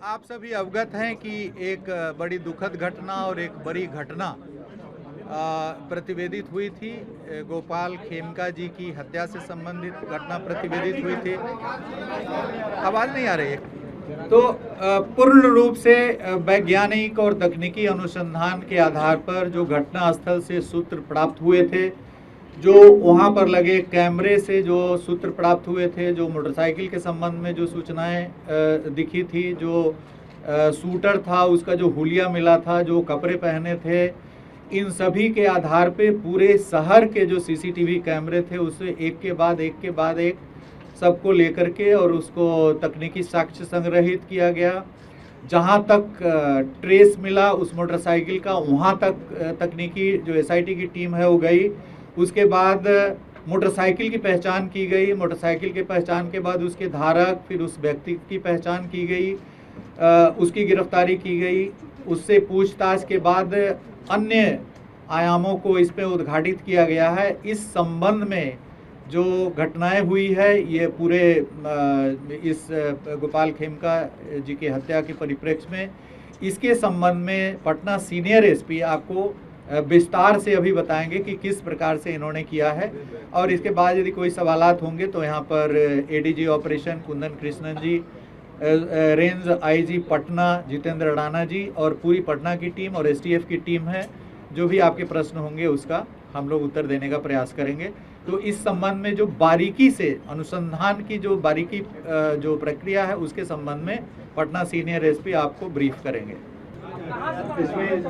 आप सभी अवगत हैं कि एक बड़ी दुखद घटना और एक बड़ी घटना प्रतिवेदित हुई थी। गोपाल खेमका जी की हत्या से संबंधित घटना प्रतिवेदित हुई थी। आवाज़ नहीं आ रही है। तो पूर्ण रूप से वैज्ञानिक और तकनीकी अनुसंधान के आधार पर जो घटना स्थल से सूत्र प्राप्त हुए थे, जो वहाँ पर लगे कैमरे से जो सूत्र प्राप्त हुए थे, जो मोटरसाइकिल के संबंध में जो सूचनाएं दिखी थी, जो शूटर था उसका जो हुलिया मिला था, जो कपड़े पहने थे, इन सभी के आधार पे पूरे शहर के जो सीसीटीवी कैमरे थे उसे एक के बाद एक सबको लेकर के और उसको तकनीकी साक्ष्य संग्रहित किया गया। जहाँ तक ट्रेस मिला उस मोटरसाइकिल का, वहाँ तक तकनीकी जो एसआईटी की टीम है वो गई। उसके बाद मोटरसाइकिल की पहचान की गई। मोटरसाइकिल के पहचान के बाद उसके धारक, फिर उस व्यक्ति की पहचान की गई, उसकी गिरफ्तारी की गई। उससे पूछताछ के बाद अन्य आयामों को इस पे उद्घाटित किया गया है। इस संबंध में जो घटनाएं हुई है, ये पूरे इस गोपाल खेमका जी की हत्या के परिप्रेक्ष्य में, इसके संबंध में पटना सीनियर एसपी आपको विस्तार से अभी बताएंगे कि किस प्रकार से इन्होंने किया है। और इसके बाद यदि कोई सवालात होंगे तो यहाँ पर एडीजी ऑपरेशन कुंदन कृष्णन जी, रेंज आईजी पटना जितेंद्र राणा जी और पूरी पटना की टीम और एसटीएफ की टीम है। जो भी आपके प्रश्न होंगे उसका हम लोग उत्तर देने का प्रयास करेंगे। तो इस संबंध में जो बारीकी से अनुसंधान की जो बारीकी जो प्रक्रिया है उसके संबंध में पटना सीनियर एसपी आपको ब्रीफ करेंगे। इसमें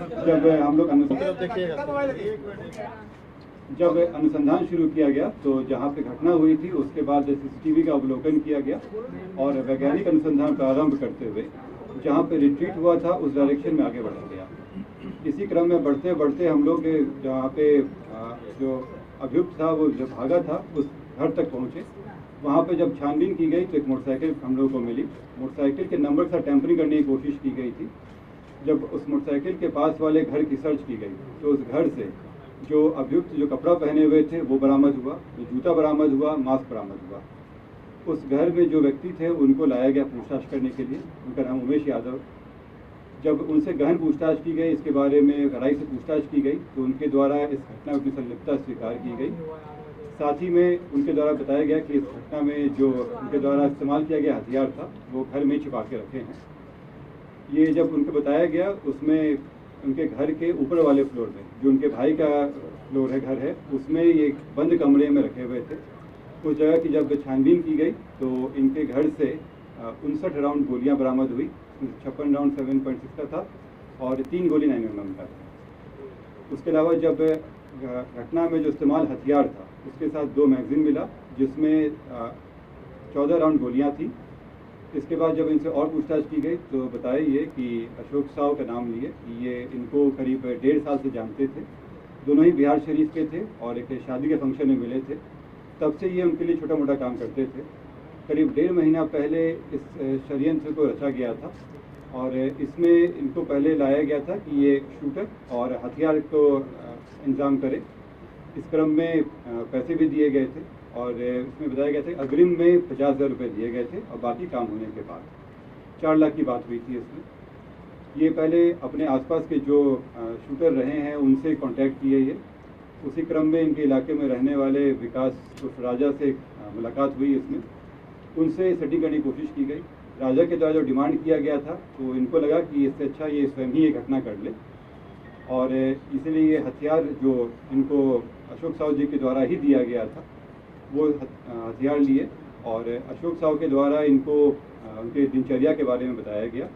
जब अनुसंधान शुरू किया गया तो जहाँ पे घटना हुई थी उसके बाद सीसीटीवी का अवलोकन किया गया और वैज्ञानिक अनुसंधान प्रारंभ करते हुए जहाँ पे रिट्रीट हुआ था उस डायरेक्शन में आगे बढ़ा गया। इसी क्रम में बढ़ते बढ़ते हम लोग जहाँ पे जो अभियुक्त था वो जो भागा था उस घर तक पहुँचे। वहाँ पे जब छानबीन की गई तो एक मोटरसाइकिल हम लोगों को मिली। मोटरसाइकिल के नंबर से टैंपरिंग करने की कोशिश की गई थी। जब उस मोटरसाइकिल के पास वाले घर की सर्च की गई तो उस घर से जो अभियुक्त जो कपड़ा पहने हुए थे वो बरामद हुआ, जो जूता बरामद हुआ, मास्क बरामद हुआ। उस घर में जो व्यक्ति थे उनको लाया गया पूछताछ करने के लिए। उनका नाम उमेश यादव। जब उनसे गहन पूछताछ की गई, इसके बारे में गहराई से पूछताछ की गई तो उनके द्वारा इस घटना की संलिप्तता स्वीकार की गई। साथ ही में उनके द्वारा बताया गया कि इस घटना में जो उनके द्वारा इस्तेमाल किया गया हथियार था वो घर में छिपा के रखे हैं। ये जब उनको बताया गया उसमें उनके घर के ऊपर वाले फ्लोर में जो उनके भाई का फ्लोर है, घर है, उसमें ये बंद कमरे में रखे हुए थे। उस जगह की जब छानबीन की गई तो इनके घर से 59 राउंड गोलियां बरामद हुई। 56 राउंड 7.6 का था और 3 गोली 9mm का था। उसके अलावा जब घटना में जो इस्तेमाल हथियार था उसके साथ 2 मैगजीन मिला जिसमें 14 राउंड गोलियाँ थी। इसके बाद जब इनसे और पूछताछ की गई तो बताया ये कि अशोक साव का नाम लिए कि ये इनको करीब 1.5 साल से जानते थे। दोनों ही बिहार शरीफ के थे और एक शादी के फंक्शन में मिले थे। तब से ये उनके लिए छोटा मोटा काम करते थे। करीब 1.5 महीना पहले इस षड्यंत्र को रचा गया था और इसमें इनको पहले लाया गया था कि ये शूटर और हथियार को इंतजाम करे। इस क्रम में पैसे भी दिए गए थे और इसमें बताया गया था अग्रिम में 50,000 रुपये दिए गए थे और बाकी काम होने के बाद 4 लाख की बात हुई थी इसमें। ये पहले अपने आसपास के जो शूटर रहे हैं उनसे कांटेक्ट किए ये। उसी क्रम में इनके इलाके में रहने वाले विकास उस राजा से मुलाकात हुई। इसमें उनसे सेटिंग करने की कोशिश की गई। राजा के द्वारा जो डिमांड किया गया था तो इनको लगा कि इससे अच्छा ये स्वयं ही ये घटना कर ले और इसलिए ये हथियार जो इनको अशोक साव जी के द्वारा ही दिया गया था वो हथियार लिए और अशोक साव के द्वारा इनको उनके दिनचर्या के बारे में बताया गया।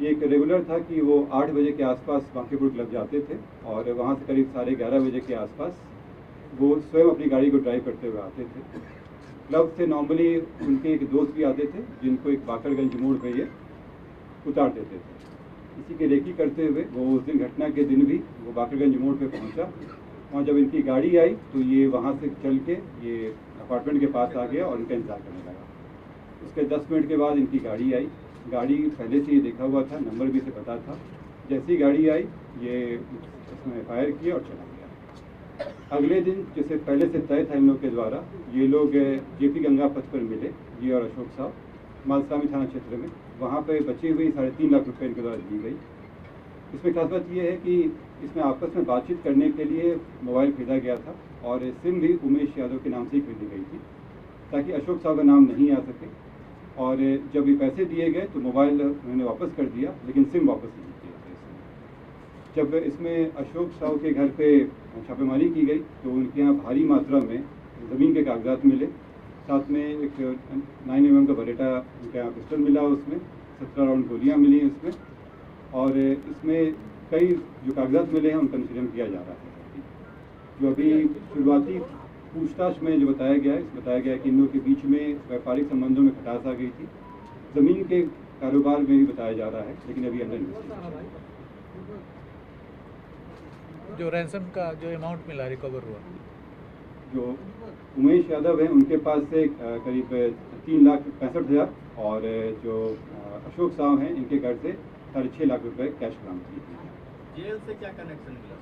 ये एक रेगुलर था कि वो 8 बजे के आसपास बांकीपुर क्लब जाते थे और वहाँ से करीब 11:30 बजे के आसपास वो स्वयं अपनी गाड़ी को ड्राइव करते हुए आते थे। क्लब से नॉर्मली उनके एक दोस्त भी आते थे जिनको एक बाकरगंज मोड़ पर ये उतार देते थे। इसी के रेकी करते हुए वो उस दिन घटना के दिन भी वो बाकरगंज मोड़ पर पहुँचा। वहाँ जब इनकी गाड़ी आई तो ये वहाँ से चल के ये अपार्टमेंट के पास आ गया और इनका इंतजार करने लगा। उसके 10 मिनट के बाद इनकी गाड़ी आई। गाड़ी पहले से ही देखा हुआ था, नंबर भी से पता था। जैसी गाड़ी आई ये उसमें फायर किया और चला गया। अगले दिन जैसे पहले से तय था इन लोग के द्वारा, ये लोग जेपी गंगा पथ पर मिले, ये और अशोक साहब, मालसामी थाना क्षेत्र में। वहाँ पे बची हुई 3.5 लाख रुपए इनके द्वारा दी गई। इसमें खास बात यह है कि इसमें आपस में बातचीत करने के लिए मोबाइल खरीदा गया था और सिम भी उमेश यादव के नाम से ही खरीदी गई थी ताकि अशोक साहू का नाम नहीं आ सके। और जब ये पैसे दिए गए तो मोबाइल उन्होंने वापस कर दिया, लेकिन सिम वापस नहीं किया था। जब इसमें अशोक साहू के घर पे छापेमारी की गई तो उनके यहाँ भारी मात्रा में ज़मीन के कागजात मिले, साथ में एक 9 mm का बरेटा उनके यहाँ पिस्टल मिला, उसमें 17 राउंड गोलियाँ मिली उसमें, और इसमें कई जो कागजात मिले हैं उनका अनुशीलन किया जा रहा है। जो अभी शुरुआती पूछताछ में जो बताया गया है कि इन लोगों के बीच में व्यापारिक संबंधों में खटास आ गई थी, ज़मीन के कारोबार में भी बताया जा रहा है, लेकिन अभी अंडर इन्वेस्टिगेशन। जो रैंसम का जो अमाउंट मिला रिकवर हुआ, जो उमेश यादव हैं उनके पास से करीब 3,65,000 और जो अशोक साहू हैं इनके घर से 6.5 लाख रुपए कैश बरामद किए। जेल से क्या कनेक्शन मिला?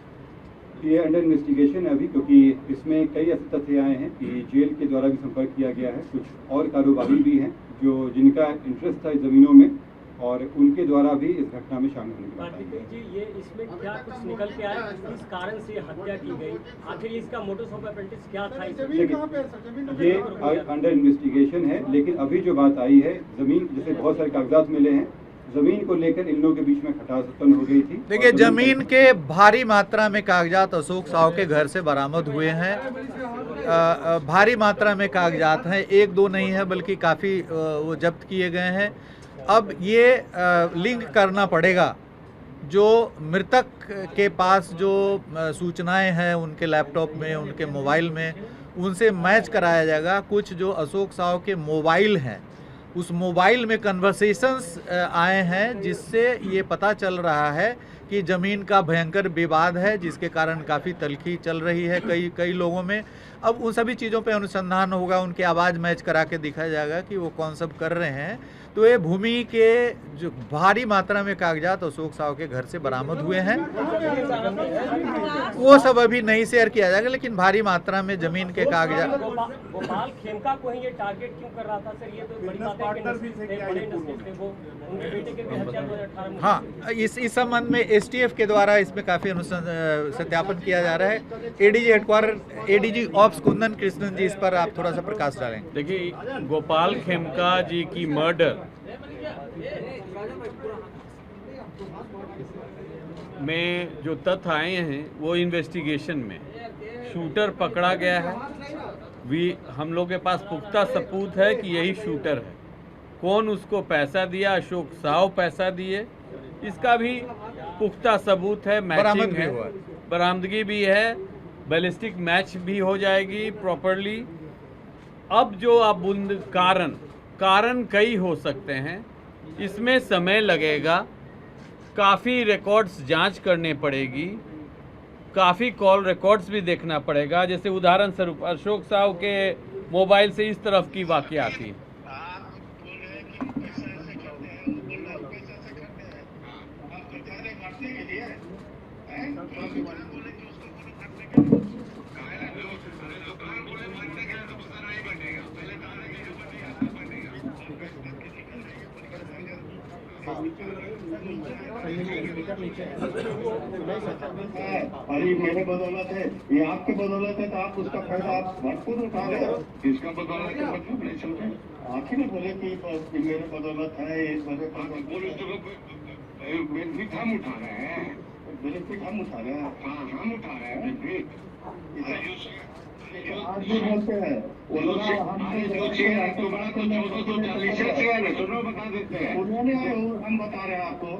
ये अंडर इन्वेस्टिगेशन है अभी, क्योंकि इसमें कई ऐसे तथ्य आए हैं कि जेल के द्वारा भी संपर्क किया गया है, कुछ और कारोबारी भी हैं जो जिनका इंटरेस्ट था इस ज़मीनों में और उनके द्वारा भी इस घटना में शामिल होने की बात कार्तिकेय जी, ये इसमें क्या कुछ निकल के आया, किस कारण से हत्या की गई, आखिर इसका मोटिव ऑफ ऑपरेंडिस क्या था? ये अंडर इन्वेस्टिगेशन है, लेकिन अभी जो बात आई है ज़मीन, जैसे बहुत सारे कागजात मिले हैं, ज़मीन को लेकर इन लोगों के बीच में खटास उत्पन्न हो गई थी। देखिए ज़मीन के भारी मात्रा में कागजात अशोक साहू के घर से बरामद हुए हैं। भारी मात्रा में कागजात हैं, 1-2 नहीं है बल्कि काफ़ी वो जब्त किए गए हैं। अब ये लिंक करना पड़ेगा, जो मृतक के पास जो सूचनाएं हैं उनके लैपटॉप में, उनके मोबाइल में, उनसे मैच कराया जाएगा। कुछ जो अशोक साहू के मोबाइल हैं उस मोबाइल में कन्वर्सेशंस आए हैं, जिससे ये पता चल रहा है कि ज़मीन का भयंकर विवाद है, जिसके कारण काफ़ी तल्खी चल रही है कई लोगों में। अब उन सभी चीज़ों पे अनुसंधान होगा, उनकी आवाज़ मैच करा के दिखाया जाएगा कि वो कौन सब कर रहे हैं। तो ये भूमि के जो भारी मात्रा में कागजात अशोक साहू के घर से बरामद हुए हैं, वो सब अभी नहीं शेयर किया जाएगा, लेकिन भारी मात्रा में ज़मीन के कागजात। गोपाल खेमका को ही ये टारगेट क्यों कर रहा था सर? ये तो बड़ी बात है कि बड़े नस्ल थे वो, उनके बेटे के भी हत्या 2018 में। हाँ, इस संबंध में STF के द्वारा इसमें काफ़ी सत्यापन किया जा रहा है। ADG headquarter, ADG ops Kundan Krishnan ji, इस पर आप थोड़ा सा प्रकाश डालें। देखिए, गोपाल खेमका जी की मर्डर में जो तथ्य आए हैं वो इन्वेस्टिगेशन में शूटर पकड़ा गया है। हम लोग के पास पुख्ता सबूत है कि यही शूटर है। कौन उसको पैसा दिया, अशोक साहू पैसा दिए, इसका भी पुख्ता सबूत है, मैचिंग है, बरामदगी भी है, बैलिस्टिक मैच भी हो जाएगी प्रॉपरली। अब जो आप कारण कई हो सकते हैं, इसमें समय लगेगा, काफ़ी रिकॉर्ड्स जांच करने पड़ेगी, काफ़ी कॉल रिकॉर्ड्स भी देखना पड़ेगा। जैसे उदाहरण स्वरूप अशोक साहू के मोबाइल से इस तरफ की वाक़या थी। अरे मेरे बदौलत है, ये आपके बदौलत है, तो आप उसका फायदा आप भरपूर उठा रहे हो। किसका बदौलत है मतलब नहीं समझे? आखिर में बोले कि मेरे बदौलत है, इस वजह पर बेनिफिट हम उठा रहे हैं, बेनिफिट हम उठा रहे हैं। हाँ, हम उठा रहे हैं बेनिफिट। आज भी बोलते हैं उन्होंने हम बता रहे हैं आपको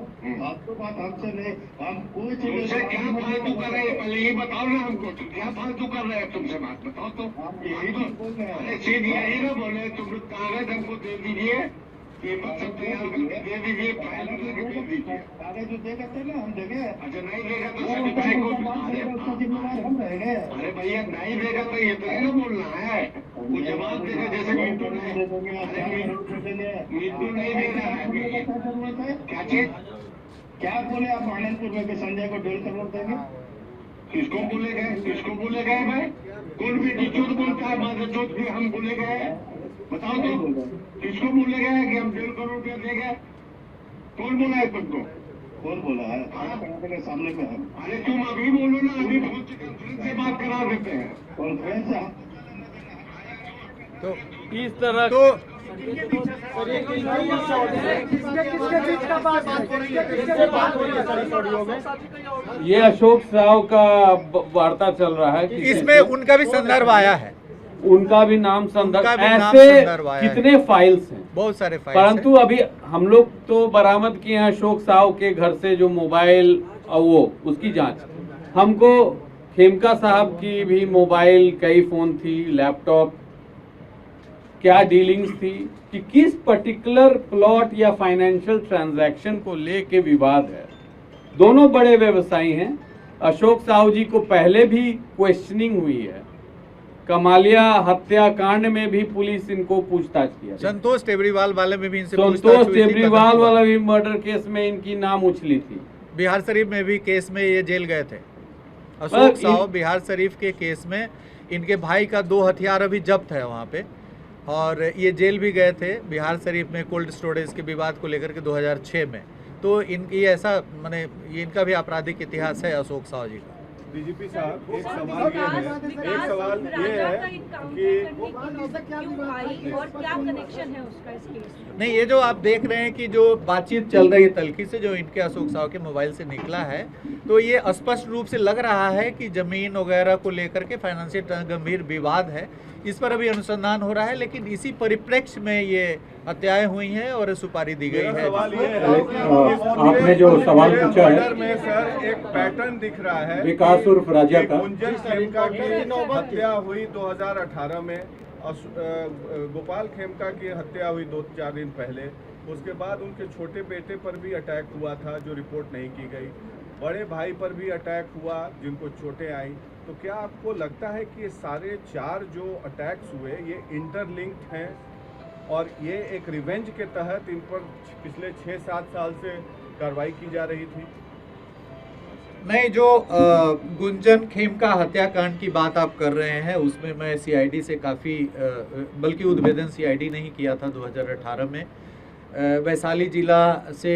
बात हमसे नहीं, हम कोई चीज क्या फालतू कर रहे हैं, पहले ये बताओ ना हमको, तुम क्या फालतू कर रहे हैं, तुमसे बात बताओ तो। हम यही तो बोल रहे हैं, सीधे यही ना बोले, तुम कागज हमको दे दीजिए, दे दीजिए, फाइल दे दीजिए, कागज जो देगा तो ना हम देंगे। अच्छा नहीं देगा तो जिम्मेदार हम रहेंगे। अरे भैया नहीं देगा तो ये तो नहीं बोलना है, वो जवाब देगा। जैसे मिंटू नहीं दे रहा है, क्या चीज क्या बोले आप? आनंदपुर में के संजय को 1.5 करोड़ देंगे, किसको बोले गए भाई? कौन भी झूठ बोलता है, माँ झूठ भी हम बोले गए, बताओ तो किसको बोले गए कि हम 1.5 करोड़ रुपया देंगे? कौन बोला है तुमको? कौन बोला है? के सामने में है। अरे तुम अभी बोलो ना, अभी बहुत कॉन्फ्रेंस से बात करा देते हैं। कॉन्फ्रेंस तो इस तरह तो ये अशोक साव का वार्ता चल रहा है कि इसमें उनका भी संदर्भ आया है, उनका भी नाम संदर्भ, उनका भी नाम ऐसे संदर्भ आया है। कितने फाइल्स हैं, बहुत सारे फाइल्स परंतु अभी हम लोग तो बरामद किए हैं अशोक साव के घर से जो मोबाइल और वो उसकी जांच। हमको खेमका साहब की भी मोबाइल, कई फोन थी, लैपटॉप, क्या डीलिंग्स थी कि किस पर्टिकुलर प्लॉट या फाइनेंशियल ट्रांजैक्शन को लेके विवाद है। दोनों बड़े व्यवसायी हैं। अशोक साहू जी को पहले भी क्वेश्चनिंग हुई है, कमालिया हत्याकांड में भी पुलिस इनको पूछताछ किया, संतोष टेबरीवाल वाले में भी इनसे संतोष पूछताछ हुई थी, टेबरीवाल कदम हुआ। वाला भी मर्डर केस में इनकी नाम उछली थी। बिहार शरीफ में भी केस में ये जेल गए थे। पर अशोक साहू बिहार शरीफ के केस में इनके भाई का 2 हथियार अभी जब्त है वहाँ पे, और ये जेल भी गए थे बिहार शरीफ में कोल्ड स्टोरेज के विवाद को लेकर के 2006 में। तो इनकी ऐसा माने ये इनका भी आपराधिक इतिहास है अशोक साहू जी का। डीजीपी साहब, एक सवाल ये है कि और क्या कनेक्शन है उसका इस केस में? नहीं, ये जो आप देख रहे हैं कि जो बातचीत चल रही है तलखी से जो इनके अशोक साहू के मोबाइल से निकला है, तो ये स्पष्ट रूप से लग रहा है कि जमीन वगैरह को लेकर के फाइनेंशियल गंभीर विवाद है। इस पर अभी अनुसंधान हो रहा है, लेकिन इसी परिप्रेक्ष्य में ये हत्याएं हुई हैं और सुपारी दी गई है। सवाल ये है कि आपने जो सवाल पूछा है, अंदर में सर एक पैटर्न दिख रहा है। विकास उर्फ राजा का। गुंजन खेमका की हत्या हुई 2018 में, गोपाल खेमका की हत्या हुई 2-4 दिन पहले। उसके बाद उनके छोटे बेटे पर भी अटैक हुआ था जो रिपोर्ट नहीं की गई, बड़े भाई पर भी अटैक हुआ जिनको चोटें आई। तो क्या आपको लगता है कि ये सारे 4 जो अटैक्स हुए ये इंटरलिंक्ड हैं और ये एक रिवेंज के तहत इन पर पिछले 6-7 साल से कार्रवाई की जा रही थी? नहीं, जो गुंजन खेमका हत्याकांड की बात आप कर रहे हैं उसमें मैं सीआईडी से काफ़ी बल्कि उद्भेदन सीआईडी नहीं किया था 2018 में। वैशाली जिला से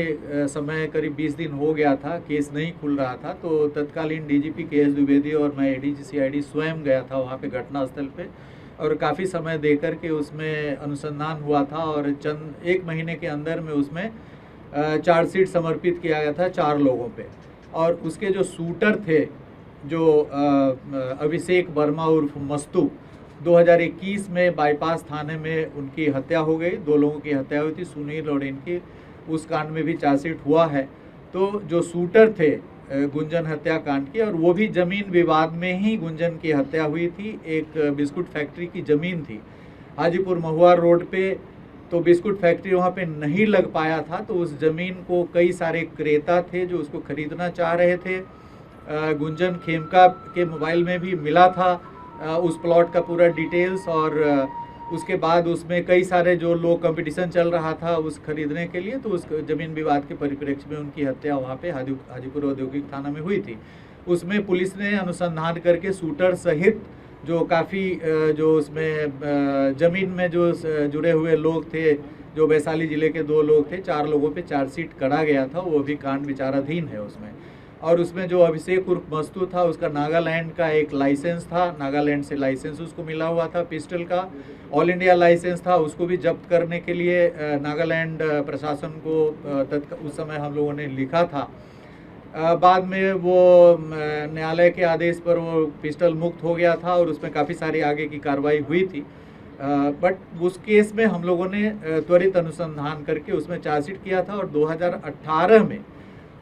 समय करीब 20 दिन हो गया था, केस नहीं खुल रहा था, तो तत्कालीन डीजीपी केएस द्विवेदी और मैं एडीजी सीआईडी स्वयं गया था वहाँ पे घटनास्थल पे, और काफ़ी समय देकर के उसमें अनुसंधान हुआ था और चंद 1 महीने के अंदर में उसमें चार्जशीट समर्पित किया गया था 4 लोगों पे। और उसके जो शूटर थे, जो अभिषेक वर्मा उर्फ मस्तू, 2021 में बाईपास थाने में उनकी हत्या हो गई, 2 लोगों की हत्या हुई थी, सुनील और इनकी, उस कांड में भी चार्जशीट हुआ है। तो जो शूटर थे गुंजन हत्याकांड की, और वो भी ज़मीन विवाद में ही गुंजन की हत्या हुई थी। एक बिस्कुट फैक्ट्री की ज़मीन थी हाजीपुर महुआ रोड पे, तो बिस्कुट फैक्ट्री वहाँ पे नहीं लग पाया था, तो उस ज़मीन को कई सारे क्रेता थे जो उसको खरीदना चाह रहे थे। गुंजन खेमका के मोबाइल में भी मिला था उस प्लॉट का पूरा डिटेल्स, और उसके बाद उसमें कई सारे जो लोग कंपटीशन चल रहा था उस खरीदने के लिए, तो उस ज़मीन विवाद के परिप्रेक्ष्य में उनकी हत्या वहाँ पे हाजीपुर औद्योगिक थाना में हुई थी। उसमें पुलिस ने अनुसंधान करके शूटर सहित जो काफ़ी जो उसमें ज़मीन में जो जुड़े हुए लोग थे, जो वैशाली ज़िले के 2 लोग थे, 4 लोगों पे चार्जशीट करा गया था, वो भी कांड विचाराधीन है उसमें। और उसमें जो अभिषेक उर्फ मस्तू था, उसका नागालैंड का एक लाइसेंस था, नागालैंड से लाइसेंस उसको मिला हुआ था पिस्टल का, ऑल इंडिया लाइसेंस था, उसको भी जब्त करने के लिए नागालैंड प्रशासन को उस समय हम लोगों ने लिखा था। बाद में वो न्यायालय के आदेश पर वो पिस्टल मुक्त हो गया था और उसमें काफ़ी सारी आगे की कार्रवाई हुई थी। बट उस केस में हम लोगों ने त्वरित अनुसंधान करके उसमें चार्जशीट किया था, और 2018 में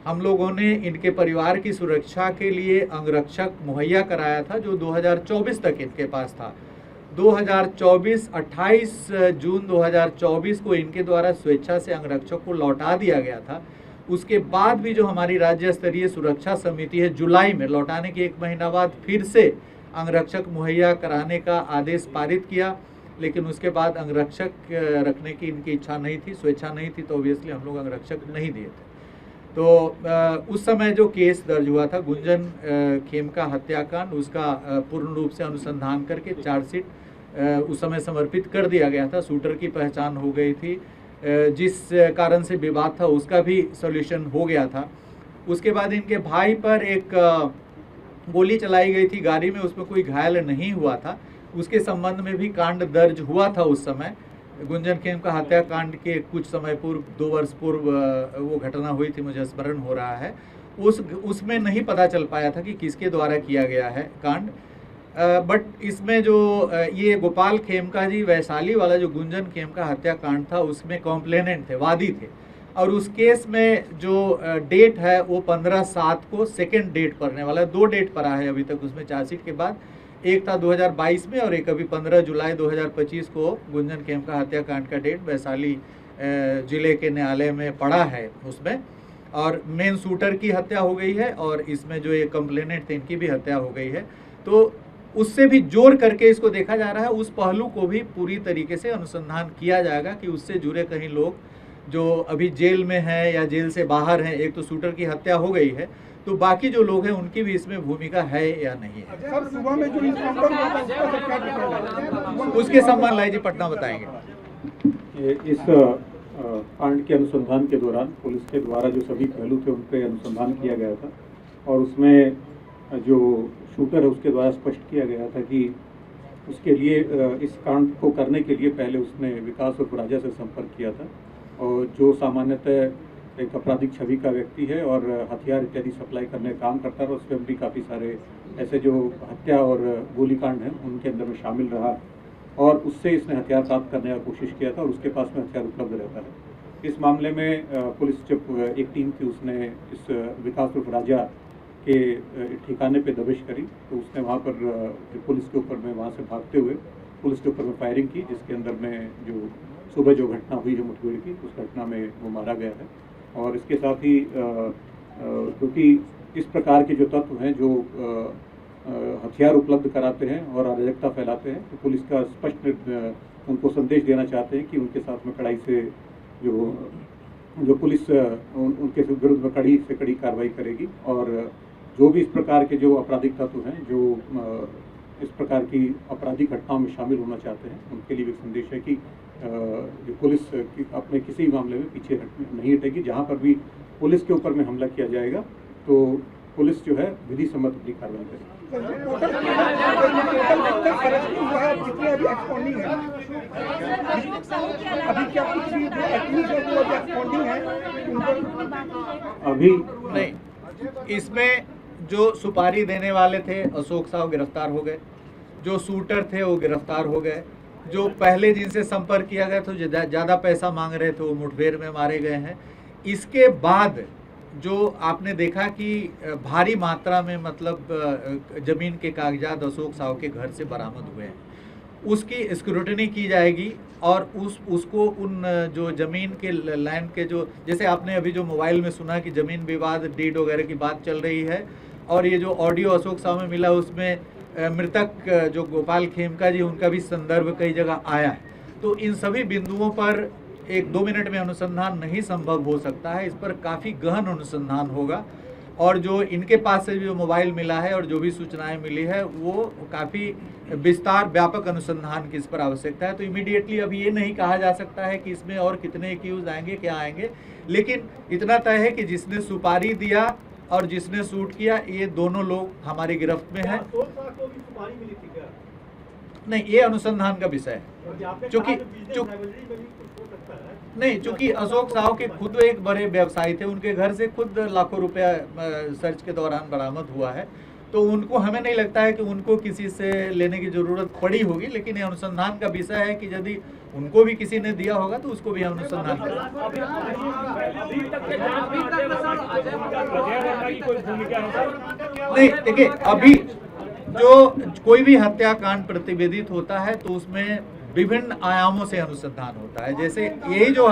हम लोगों ने इनके परिवार की सुरक्षा के लिए अंगरक्षक मुहैया कराया था, जो 2024 तक इनके पास था। 28 जून 2024 को इनके द्वारा स्वेच्छा से अंगरक्षक को लौटा दिया गया था। उसके बाद भी जो हमारी राज्य स्तरीय सुरक्षा समिति है, जुलाई में लौटाने के 1 महीना बाद फिर से अंगरक्षक मुहैया कराने का आदेश पारित किया, लेकिन उसके बाद अंगरक्षक रखने की इनकी इच्छा नहीं थी, स्वेच्छा नहीं थी, तो ऑब्वियसली हम लोग अंगरक्षक नहीं दिए थे। तो उस समय जो केस दर्ज हुआ था गुंजन खेमका हत्याकांड, उसका पूर्ण रूप से अनुसंधान करके चार्जशीट उस समय समर्पित कर दिया गया था। शूटर की पहचान हो गई थी, जिस कारण से विवाद था उसका भी सॉल्यूशन हो गया था। उसके बाद इनके भाई पर एक गोली चलाई गई थी गाड़ी में, उसमें कोई घायल नहीं हुआ था, उसके संबंध में भी कांड दर्ज हुआ था। उस समय गुंजन खेमका हत्याकांड के कुछ समय पूर्व, 2 वर्ष पूर्व वो घटना हुई थी, मुझे स्मरण हो रहा है। उसमें नहीं पता चल पाया था कि किसके द्वारा किया गया है कांड, बट इसमें जो ये गोपाल खेमका जी वैशाली वाला जो गुंजन खेमका हत्याकांड था उसमें कॉम्प्लेनेंट थे, वादी थे, और उस केस में जो डेट है वो 15/7 को सेकेंड डेट पड़ने वाला है। 2 डेट पड़ा है अभी तक उसमें चार्जशीट के बाद, एक था 2022 में और एक अभी 15 जुलाई 2025 को गुंजन खेमका हत्याकांड का डेट वैशाली जिले के न्यायालय में पड़ा है उसमें, और मेन शूटर की हत्या हो गई है और इसमें जो ये कंप्लेनेंट थे इनकी भी हत्या हो गई है। तो उससे भी जोड़ करके इसको देखा जा रहा है, उस पहलू को भी पूरी तरीके से अनुसंधान किया जाएगा कि उससे जुड़े कहीं लोग जो अभी जेल में हैं या जेल से बाहर हैं, एक तो शूटर की हत्या हो गई है, तो बाकी जो लोग हैं उनकी भी इसमें भूमिका है या नहीं है। सर, सुबह में जो इनकाउंटर हुआ था उसका क्या डिटेल है? उसके संबंध लाई जी पटना बताएंगे। इस कांड के अनुसंधान के दौरान पुलिस के द्वारा जो सभी पहलू थे उन पर अनुसंधान किया गया था, और उसमें जो शूटर है उसके द्वारा स्पष्ट किया गया था कि उसके लिए इस कांड को करने के लिए पहले उसने विकास और राजा से संपर्क किया था, और जो सामान्यतः एक आपराधिक छवि का व्यक्ति है और हथियार इत्यादि सप्लाई करने का काम करता है, और उसमें भी काफ़ी सारे ऐसे जो हत्या और गोलीकांड हैं उनके अंदर में शामिल रहा, और उससे इसने हथियार प्राप्त करने का कोशिश किया था और उसके पास में हथियार उपलब्ध रहता है। इस मामले में पुलिस जब एक टीम थी उसने इस विकास उर्फ राजा के ठिकाने पे दबिश करी, तो उसने वहाँ पर पुलिस के ऊपर में वहाँ से भागते हुए पुलिस के ऊपर में फायरिंग की, जिसके अंदर में जो सुबह जो घटना हुई है मुठभेड़ की, उस घटना में वो मारा गया है। और इसके साथ ही क्योंकि इस प्रकार के जो तत्व हैं जो हथियार उपलब्ध कराते हैं और अराजकता फैलाते हैं, तो पुलिस का स्पष्ट उनको संदेश देना चाहते हैं कि उनके साथ में कड़ाई से जो पुलिस उनके विरुद्ध में कड़ी से कड़ी कार्रवाई करेगी, और जो भी इस प्रकार के जो आपराधिक तत्व हैं जो इस प्रकार की आपराधिक घटनाओं में शामिल होना चाहते हैं, उनके लिए भी संदेश है कि जो पुलिस अपने किसी मामले में पीछे नहीं हटेगी। जहाँ पर भी पुलिस के ऊपर में हमला किया जाएगा तो पुलिस जो है विधि सम्मत अपनी कार्रवाई करेगी। अभी नहीं, इसमें जो सुपारी देने वाले थे अशोक साहु गिरफ्तार हो गए, जो शूटर थे वो गिरफ्तार हो गए, जो पहले जिनसे संपर्क किया गया था ज़्यादा पैसा मांग रहे थे वो मुठभेड़ में मारे गए हैं। इसके बाद जो आपने देखा कि भारी मात्रा में मतलब ज़मीन के कागजात अशोक साहु के घर से बरामद हुए हैं, उसकी स्क्रूटनी की जाएगी और उसको उन जो ज़मीन के लैंड के जो, जैसे आपने अभी जो मोबाइल में सुना कि ज़मीन विवाद डीड वगैरह की बात चल रही है, और ये जो ऑडियो अशोक साहु में मिला उसमें मृतक जो गोपाल खेमका जी उनका भी संदर्भ कई जगह आया है। तो इन सभी बिंदुओं पर 1-2 मिनट में अनुसंधान नहीं संभव हो सकता है, इस पर काफ़ी गहन अनुसंधान होगा, और जो इनके पास से जो मोबाइल मिला है और जो भी सूचनाएं मिली है वो काफ़ी विस्तार व्यापक अनुसंधान की इस पर आवश्यकता है। तो इमीडिएटली अभी ये नहीं कहा जा सकता है कि इसमें और कितने एक्यूज आएंगे, क्या आएंगे, लेकिन इतना तय है कि जिसने सुपारी दिया और जिसने शूट किया ये दोनों लोग हमारी गिरफ्त में हैं। नहीं, ये अनुसंधान का विषय है, चूंकि अशोक साहु के खुद एक बड़े व्यवसायी थे, उनके घर से खुद लाखों रुपया सर्च के दौरान बरामद हुआ है, तो उनको हमें नहीं लगता है कि उनको किसी से लेने की जरूरत पड़ी होगी, लेकिन ये अनुसंधान का विषय है कि यदि उनको भी किसी ने दिया होगा तो उसको भी हम अनुसंधान नहीं। देखिए, अभी जो कोई भी हत्याकांड प्रतिवेदित होता है तो उसमें विभिन्न आयामों से अनुसंधान होता है। जैसे यही जो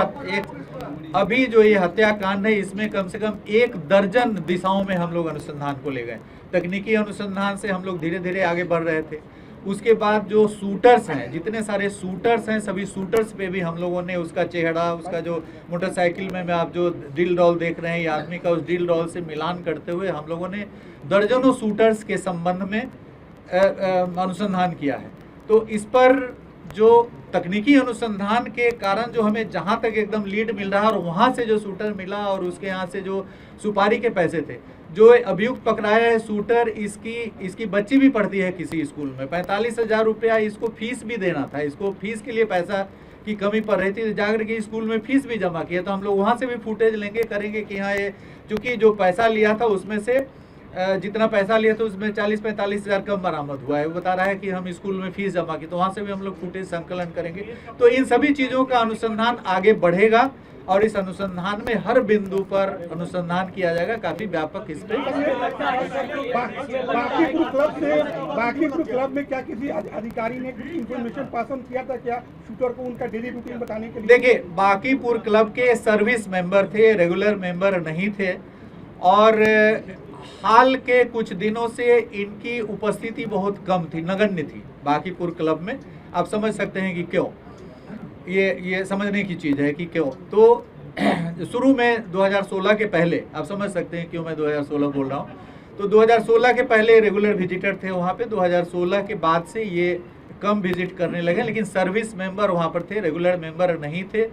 अभी जो ये हत्याकांड है इसमें कम से कम 1 दर्जन दिशाओं में हम लोग अनुसंधान को ले गए। तकनीकी अनुसंधान से हम लोग धीरे धीरे आगे बढ़ रहे थे। उसके बाद जो शूटर्स हैं, जितने सारे शूटर्स हैं, सभी शूटर्स पे भी हम लोगों ने उसका चेहरा, उसका जो मोटरसाइकिल में आप जो ड्रिल डॉल देख रहे हैं, ये आदमी का उस ड्रिल डॉल से मिलान करते हुए हम लोगों ने दर्जनों शूटर्स के संबंध में अनुसंधान किया है। तो इस पर जो तकनीकी अनुसंधान के कारण जो हमें जहाँ तक एकदम लीड मिल रहा है और वहाँ से जो शूटर मिला और उसके यहाँ से जो सुपारी के पैसे थे, जो अभियुक्त पकड़ाया है शूटर, इसकी बच्ची भी पढ़ती है किसी स्कूल में, 45,000 रुपया इसको फीस भी देना था, इसको फीस के लिए पैसा की कमी पड़ रही थी, जाकर के स्कूल में फीस भी जमा किया। तो हम लोग वहाँ से भी फुटेज लेंगे, करेंगे कि हाँ ये चूँकि जो पैसा लिया था उसमें से जितना पैसा लिया था उसमें 40-45 हज़ार कम बरामद हुआ है। वो बता रहा है कि हम स्कूल में फीस जमा की, तो वहाँ से भी हम लोग फुटेज संकलन करेंगे। तो इन सभी चीज़ों का अनुसंधान आगे बढ़ेगा और इस अनुसंधान में हर बिंदु पर अनुसंधान किया जाएगा। काफी व्यापक इस पे बाकीपुर क्लब में क्या किसी अधिकारी ने इंफॉर्मेशन पास ऑन किया था क्या शूटर को उनका डेली रूटीन बताने के लिए? देखिए, बाकीपुर क्लब के सर्विस मेंबर थे, रेगुलर मेंबर नहीं थे, और हाल के कुछ दिनों से इनकी उपस्थिति बहुत कम थी, नगण्य थी बाकीपुर क्लब में। आप समझ सकते हैं कि क्यों, ये समझने की चीज़ है कि क्यों। तो शुरू में 2016 के पहले, आप समझ सकते हैं क्यों मैं 2016 बोल रहा हूँ, तो 2016 के पहले रेगुलर विजिटर थे वहाँ पे, 2016 के बाद से ये कम विजिट करने लगे, लेकिन सर्विस मेंबर वहाँ पर थे, रेगुलर मेंबर नहीं थे।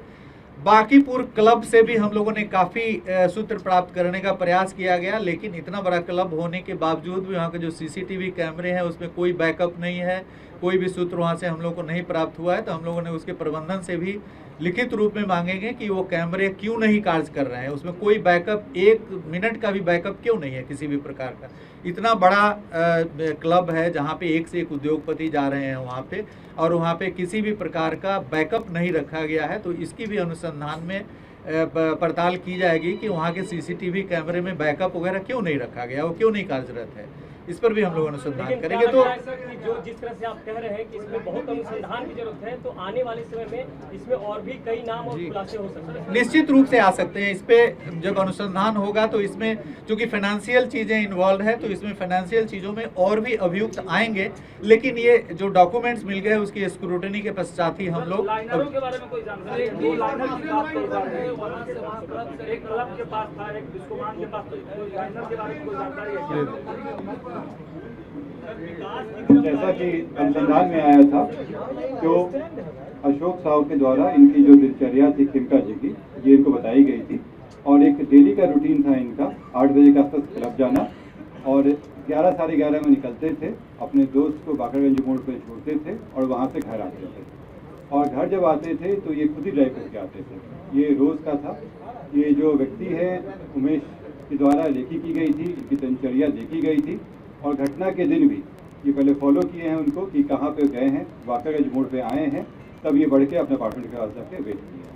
बाकीपुर क्लब से भी हम लोगों ने काफ़ी सूत्र प्राप्त करने का प्रयास किया गया, लेकिन इतना बड़ा क्लब होने के बावजूद भी वहाँ के जो सीसीटीवी कैमरे हैं उसमें कोई बैकअप नहीं है, कोई भी सूत्र वहाँ से हम लोग को नहीं प्राप्त हुआ है। तो हम लोगों ने उसके प्रबंधन से भी लिखित रूप में मांगेंगे कि वो कैमरे क्यों नहीं कार्य कर रहे हैं, उसमें कोई बैकअप, 1 मिनट का भी बैकअप क्यों नहीं है किसी भी प्रकार का। इतना बड़ा क्लब है जहाँ पे एक से एक उद्योगपति जा रहे हैं वहाँ पे, और वहाँ पे किसी भी प्रकार का बैकअप नहीं रखा गया है। तो इसकी भी अनुसंधान में पड़ताल की जाएगी कि वहाँ के सीसीटीवी कैमरे में बैकअप वगैरह क्यों नहीं रखा गया, वो क्यों नहीं कार्यरत है, इस पर भी हम लोग अनुसंधान करेंगे। तो जो जिस तरह से आप कह रहे हैं कि इसमें बहुत अनुसंधान की जरूरत है, तो आने वाले समय में इसमें और भी कई नाम और खुलासे हो सकते हैं। निश्चित रूप से आ सकते हैं। इस पे जब अनुसंधान होगा तो इसमें चूंकि फाइनेंशियल चीजें इन्वॉल्व है, तो इसमें फाइनेंशियल चीजों में और भी अभियुक्त आएंगे, लेकिन ये जो डॉक्यूमेंट्स मिल गए उसकी स्क्रूटनी के पश्चात ही हम लोग। के बारे में कोई जानकारी? एक क्लब के पास था, एक डिस्कोमान के पास, लाइनर के बारे में कोई जानकारी है? जैसा कि अनुसंधान में आया था, तो अशोक साहू के द्वारा इनकी जो दिनचर्या थी खिमका जी की, ये इनको बताई गई थी, और एक डेली का रूटीन था इनका 8 बजे के आसपास क्लब जाना, और 11 साढ़े 11 में निकलते थे, अपने दोस्त को बाकरगंज मोड़ पर छोड़ते थे और वहाँ से घर आते थे। और घर जब आते थे तो ये खुद ही ड्राइव करके आते थे, ये रोज़ का था। ये जो व्यक्ति है उमेश के द्वारा लिखी की गई थी, इनकी दिनचर्या देखी गई थी, और घटना के दिन भी ये पहले फॉलो किए हैं उनको कि कहाँ पे गए हैं, बाकरगंज मोड़ पे आए हैं, तब ये बढ़ के अपने अपार्टमेंट के पास जाके वेट किए हैं।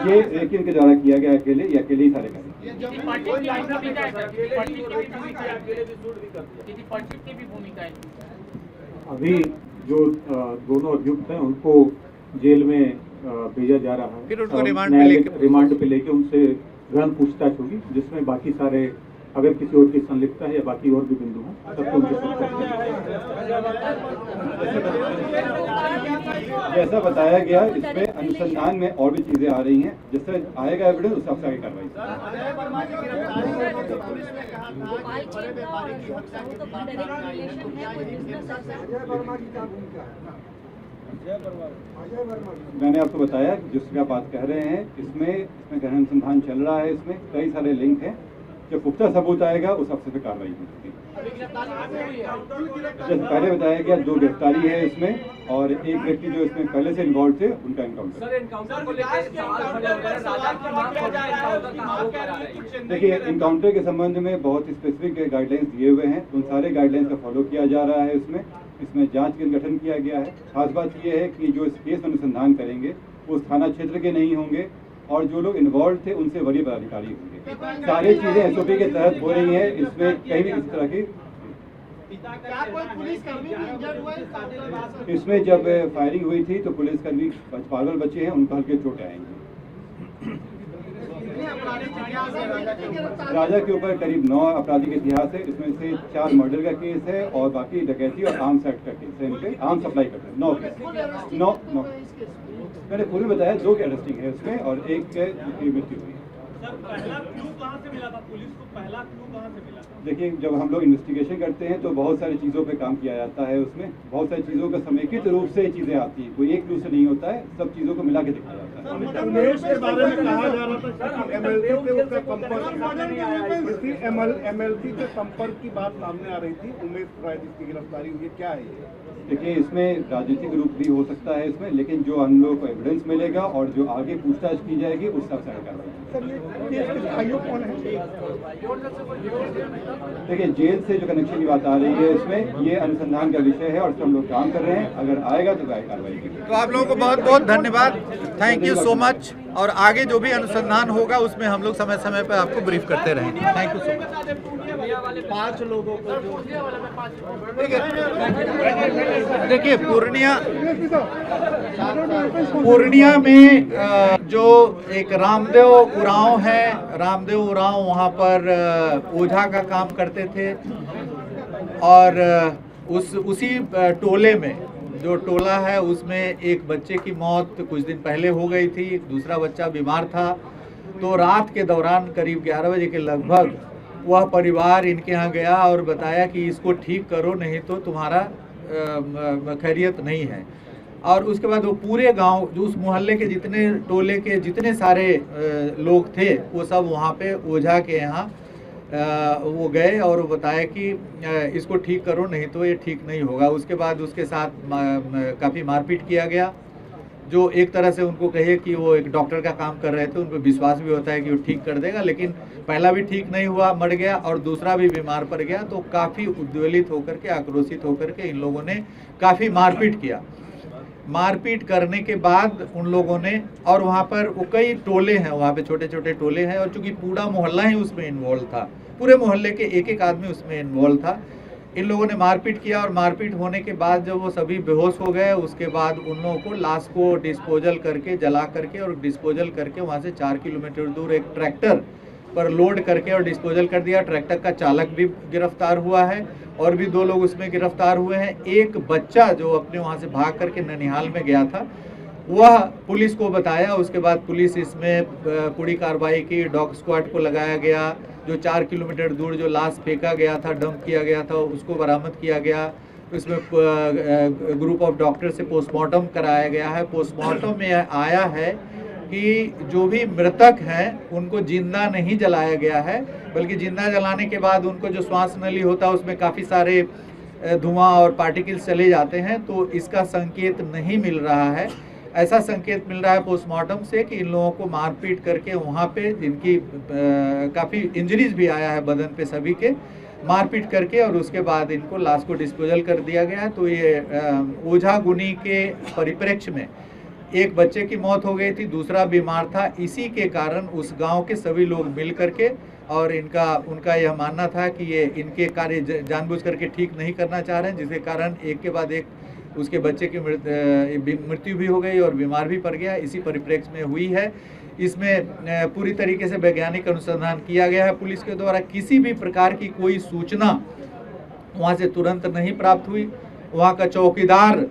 ये रेकिन के द्वारा किया गया, अकेले ये अकेले ही सारे कार्य। अभी जो दोनों अभियुक्त हैं उनको जेल में भेजा जा रहा है, फिर उनको रिमांड पे लेके उनसे गहन पूछताछ होगी, जिसमें बाकी सारे अगर किसी और की संलिप्तता है या बाकी और भी बिंदु हैं तब तो उनके जैसा बताया गया, इसमें अनुसंधान में और भी चीजें आ रही हैं, जिससे आएगा एविडेंस उस हिसाब से आगे कार्रवाई। मैंने आपको बताया जिसकी आप बात कह रहे हैं, इसमें गहन अनुसंधान चल रहा है, इसमें कई सारे लिंक हैं। जब पुख्ता सबूत आएगा उस हफ्ते पे कार्रवाई होगी। जैसे पहले बताया गया 2 गिरफ्तारी है इसमें, और एक व्यक्ति जो इसमें पहले से इन्वॉल्व थे उनका एनकाउंटर। देखिए, एनकाउंटर के संबंध में बहुत स्पेसिफिक गाइडलाइंस दिए हुए हैं, उन सारे गाइडलाइंस का फॉलो किया जा रहा है। इसमें जांच का गठन किया गया है। खास बात यह है कि जो इस केस में अनुसंधान करेंगे वो उस थाना क्षेत्र के नहीं होंगे, और जो लोग इन्वॉल्व थे उनसे वरीय पदाधिकारी होंगे। सारी चीजें एसओपी के तहत हो रही हैं, इसमें कहीं भी इस तरह की। इसमें जब फायरिंग हुई थी तो पुलिसकर्मी पागल बच्चे हैं, उनको हल्के चोट आएंगे। राजा के ऊपर करीब 9 आपराधिक इतिहास है, इसमें से 4 मर्डर का केस है और बाकी डकैती और आर्म्स एक्ट का केस है। इनके आर्म सप्लाई करते हैं 9 केस। 9 मैंने पूरी बताया, 2 की अरेस्टिंग है इसमें और 1 की मृत्यु हुई है। पहला क्लू कहाँ से मिला था पुलिस को? पहला क्लू कहाँ से मिला था? देखिए, जब हम लोग इन्वेस्टिगेशन करते हैं तो बहुत सारी चीज़ों पे काम किया जाता है। उसमें बहुत सारी चीज़ों का समेकित रूप से चीज़ें आती हैं, कोई एक क्लू से नहीं होता है, सब चीज़ों को मिला के देखा जाता है। उमेश के बारे में कहा जा रहा था कि एमएलसी से उसका एमएलसी से संपर्क की बात सामने आ रही थी। उमेश राय जिसकी गिरफ्तारी हुई है, क्या है ये? देखिए, इसमें राजनीतिक रूप भी हो सकता है इसमें, लेकिन जो हम लोग को एविडेंस मिलेगा और जो आगे पूछताछ की जाएगी उस हिसाब से कार्रवाई। आयोग कौन है? देखिए, जेल से जो कनेक्शन की बात आ रही है इसमें, ये अनुसंधान का विषय है और इस पर हम लोग काम कर रहे हैं। अगर आएगा तो कार्रवाई करेंगे। तो आप लोगों को बहुत बहुत धन्यवाद, थैंक यू सो मच। और आगे जो भी अनुसंधान होगा उसमें हम लोग समय समय पर आपको ब्रीफ करते रहेंगे। Thank you so much. 5 लोगों को जो देखिए, पूर्णिया में जो एक रामदेव उरांव है, रामदेव उरांव वहाँ पर ओझा का काम करते थे और उसी टोले में जो टोला है उसमें एक बच्चे की मौत कुछ दिन पहले हो गई थी, दूसरा बच्चा बीमार था। तो रात के दौरान करीब 11 बजे के लगभग वह परिवार इनके यहाँ गया और बताया कि इसको ठीक करो, नहीं तो तुम्हारा खैरियत नहीं है। और उसके बाद वो पूरे गांव, जो उस मोहल्ले के जितने टोले के जितने सारे लोग थे, वो सब वहाँ पे ओझा के यहाँ वो गए और वो बताया कि इसको ठीक करो, नहीं तो ये ठीक नहीं होगा। उसके बाद उसके साथ काफ़ी मारपीट किया गया, जो एक तरह से उनको कहे कि वो एक डॉक्टर का काम कर रहे थे, उन पर विश्वास भी होता है कि वो ठीक कर देगा, लेकिन पहला भी ठीक नहीं हुआ, मर गया, और दूसरा भी बीमार पड़ गया। तो काफ़ी उद्वेलित होकर के, आक्रोशित होकर के इन लोगों ने काफ़ी मारपीट किया। मारपीट करने के बाद उन लोगों ने, और वहाँ पर वो कई टोले हैं, वहाँ पे छोटे छोटे टोले हैं, और चूंकि पूरा मोहल्ला ही उसमें इन्वॉल्व था, पूरे मोहल्ले के एक एक आदमी उसमें इन्वॉल्व था। इन लोगों ने मारपीट किया और मारपीट होने के बाद जब वो सभी बेहोश हो गए, उसके बाद उन लोगों को लाश को डिस्पोजल करके, जला करके और डिस्पोजल करके वहाँ से 4 किलोमीटर दूर एक ट्रैक्टर पर लोड करके और डिस्पोजल कर दिया। ट्रैक्टर का चालक भी गिरफ्तार हुआ है और भी 2 लोग उसमें गिरफ्तार हुए हैं। एक बच्चा जो अपने वहाँ से भाग करके ननिहाल में गया था, वह पुलिस को बताया। उसके बाद पुलिस इसमें पूरी कार्रवाई की, डॉग स्क्वाड को लगाया गया। जो 4 किलोमीटर दूर जो लाश फेंका गया था, डंप किया गया था, उसको बरामद किया गया। उसमें ग्रुप ऑफ डॉक्टर से पोस्टमार्टम कराया गया है। पोस्टमार्टम में आया है कि जो भी मृतक हैं उनको जिंदा नहीं जलाया गया है, बल्कि जिंदा जलाने के बाद उनको जो श्वास नली होता है उसमें काफ़ी सारे धुआं और पार्टिकल्स चले जाते हैं, तो इसका संकेत नहीं मिल रहा है। ऐसा संकेत मिल रहा है पोस्टमार्टम से कि इन लोगों को मारपीट करके वहाँ पे जिनकी काफ़ी इंजरीज भी आया है बदन पे सभी के, मारपीट करके और उसके बाद इनको लाश को डिस्पोजल कर दिया गया। तो ये ओझा गुनी के परिप्रेक्ष्य में एक बच्चे की मौत हो गई थी, दूसरा बीमार था। इसी के कारण उस गांव के सभी लोग मिल करके, और उनका यह मानना था कि ये इनके कार्य जानबूझ करके ठीक नहीं करना चाह रहे हैं, जिसके कारण एक के बाद एक उसके बच्चे की मृत्यु भी हो गई और बीमार भी पड़ गया। इसी परिप्रेक्ष्य में हुई है। इसमें पूरी तरीके से वैज्ञानिक अनुसंधान किया गया है। पुलिस के द्वारा किसी भी प्रकार की कोई सूचना वहाँ से तुरंत नहीं प्राप्त हुई। वहाँ का चौकीदार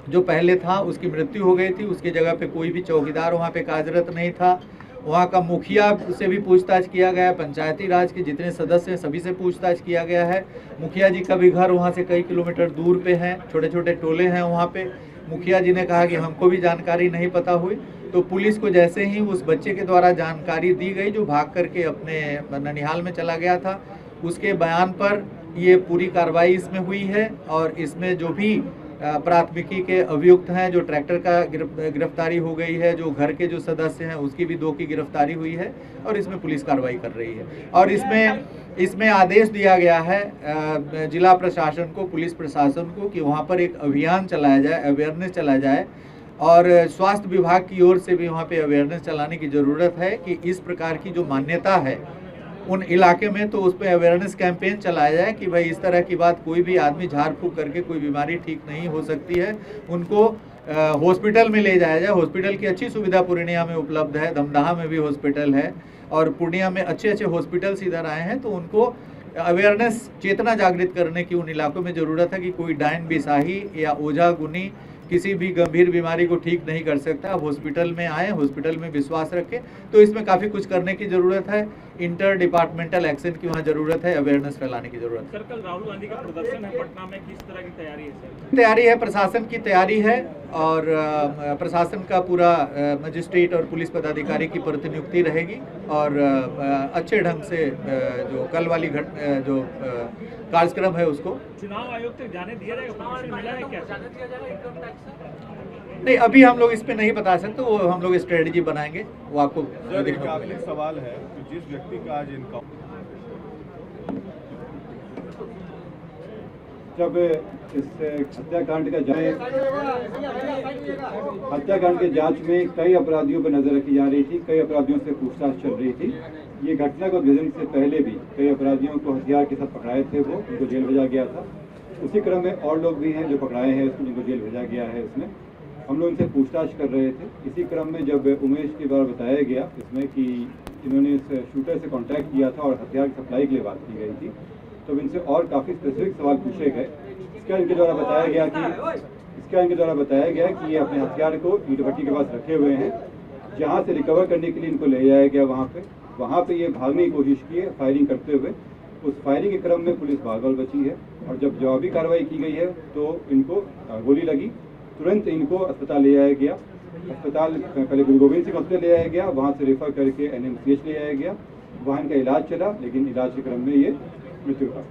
जो पहले था उसकी मृत्यु हो गई थी, उसकी जगह पे कोई भी चौकीदार वहाँ पे कार्यरत नहीं था। वहाँ का मुखिया से भी पूछताछ किया गया है, पंचायती राज के जितने सदस्य हैं सभी से पूछताछ किया गया है। मुखिया जी का भी घर वहाँ से कई किलोमीटर दूर पे है, छोटे छोटे टोले हैं वहाँ पे। मुखिया जी ने कहा कि हमको भी जानकारी नहीं पता हुई। तो पुलिस को जैसे ही उस बच्चे के द्वारा जानकारी दी गई जो भाग करके अपने ननिहाल में चला गया था, उसके बयान पर ये पूरी कार्रवाई इसमें हुई है। और इसमें जो भी प्राथमिकी के अभियुक्त हैं, जो ट्रैक्टर का गिरफ्तारी हो गई है, जो घर के जो सदस्य हैं उसकी भी 2 की गिरफ्तारी हुई है, और इसमें पुलिस कार्रवाई कर रही है। और इसमें आदेश दिया गया है जिला प्रशासन को, पुलिस प्रशासन को, कि वहाँ पर एक अभियान चलाया जाए, अवेयरनेस चलाया जाए। और स्वास्थ्य विभाग की ओर से भी वहाँ पे अवेयरनेस चलाने की ज़रूरत है कि इस प्रकार की जो मान्यता है उन इलाके में, तो उस पर अवेयरनेस कैंपेन चलाया जाए कि भाई इस तरह की बात कोई भी आदमी झाड़ फूक करके कोई बीमारी ठीक नहीं हो सकती है, उनको हॉस्पिटल में ले जाया जाए। हॉस्पिटल की अच्छी सुविधा पूर्णिया में उपलब्ध है, दमदहा में भी हॉस्पिटल है, और पूर्णिया में अच्छे अच्छे हॉस्पिटल्स इधर आए हैं। तो उनको अवेयरनेस, चेतना जागृत करने की उन इलाकों में ज़रूरत है कि कोई डायन बिसाही या ओझा गुनी किसी भी गंभीर बीमारी को ठीक नहीं कर सकता। आप हॉस्पिटल में आए, हॉस्पिटल में विश्वास रखें। तो इसमें काफ़ी कुछ करने की ज़रूरत है, इंटर डिपार्टमेंटल एक्शन की वहाँ ज़रूरत है, अवेयरनेस फैलाने की ज़रूरत है। सर, कल राहुल गांधी का प्रदर्शन है पटना में, किस तरह की तैयारी है सर? तैयारी है, प्रशासन की तैयारी है और प्रशासन का पूरा मजिस्ट्रेट और पुलिस पदाधिकारी की प्रतिनियुक्ति रहेगी और अच्छे ढंग से जो कल वाली जो कार्यक्रम है उसको चुनाव आयोग तक जाने दिया जाएगा, मिला है क्या? नहीं, अभी हम लोग इस पे नहीं बता सकते, वो हम लोग स्ट्रेटजी बनाएंगे, वो आपको सर, एक आखिरी सवाल है कि जिस व्यक्ति का आज इनका जब इस हत्याकांड के जांच में कई अपराधियों पर नजर रखी जा रही थी, कई अपराधियों से पूछताछ चल रही थी। ये घटना को भेजने से पहले भी कई अपराधियों को हथियार के साथ पकड़ाए थे, वो उनको जेल भेजा गया था। उसी क्रम में और लोग भी हैं जो पकड़ाए हैं इसमें, जिनको जेल भेजा गया है। इसमें हम लोग इनसे पूछताछ कर रहे थे। इसी क्रम में जब उमेश के बारे बताया गया इसमें कि इन्होंने इस शूटर से कांटेक्ट किया था और हथियार की सप्लाई के लिए बात की गई थी, तो इनसे और काफ़ी स्पेसिफिक सवाल पूछे गए। इसका इनके द्वारा बताया गया कि ये अपने हथियार को ईंट भट्टी के पास रखे हुए हैं, जहाँ से रिकवर करने के लिए इनको ले जाया गया वहाँ पे ये भागने की कोशिश की है फायरिंग करते हुए। उस फायरिंग के क्रम में पुलिस भागल बची है और जब जवाबी कार्रवाई की गई है तो इनको गोली लगी। तुरंत इनको अस्पताल ले जाया गया। अस्पताल पहले गुरु गोविंद सिंह हॉस्पिटल ले जाया गया, वहाँ से रेफर करके NMCH ले जाया गया। वहाँ इनका इलाज चला, लेकिन इलाज के क्रम में ये मृत्यु हुआ।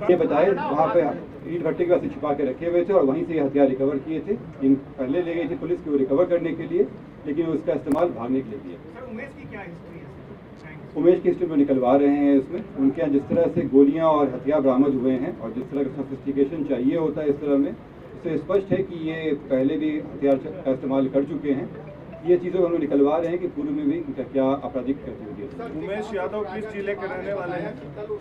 ये बताए वहाँ पे ईंट भट्टे के पास छिपा के रखे हुए थे और वहीं से ये हथियार रिकवर किए थे। इन पहले ले गई थी पुलिस को रिकवर करने के लिए, लेकिन उसका इस्तेमाल भागने के लिए किया। उमेश की हिस्ट्री में निकलवा रहे हैं इसमें। उनके यहाँ जिस तरह से गोलियां और हथियार बरामद हुए हैं और जिस तरह का सोफिस्टिकेशन चाहिए होता है इस तरह में, इससे स्पष्ट है कि ये पहले भी हथियार का इस्तेमाल कर चुके हैं। ये चीज़ें हम लोग निकलवा रहे हैं कि पूर्व में भी इनका क्या आपराधिक गतिविधि है। उमेश यादव किस जिले के रहने वाले हैं?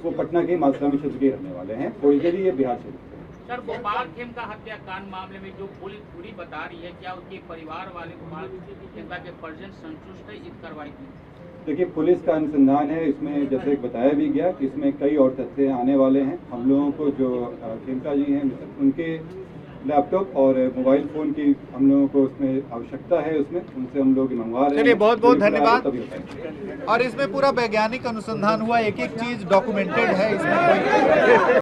वो पटना के मालसामी क्षेत्र के रहने वाले हैं, ओरिजिनली ये बिहार से। सर, गोपाल खेमका हत्याकांड मामले में जो पुलिस पूरी बता रही है, क्या उनके परिवार वाले गोपाल खेमका के परिजन संतुष्ट है इस कार्रवाई की? देखिए, पुलिस का अनुसंधान है इसमें, जैसे बताया भी गया कि इसमें कई और तथ्य आने वाले हैं। हम लोगों को जो खेमका जी हैं उनके लैपटॉप और मोबाइल फ़ोन की हम लोगों को उसमें आवश्यकता है, उसमें उनसे हम लोग मंगवा रहे हैं। चलिए, बहुत बहुत धन्यवाद। और इसमें पूरा वैज्ञानिक अनुसंधान हुआ, एक एक चीज़ डॉक्यूमेंटेड है इसमें।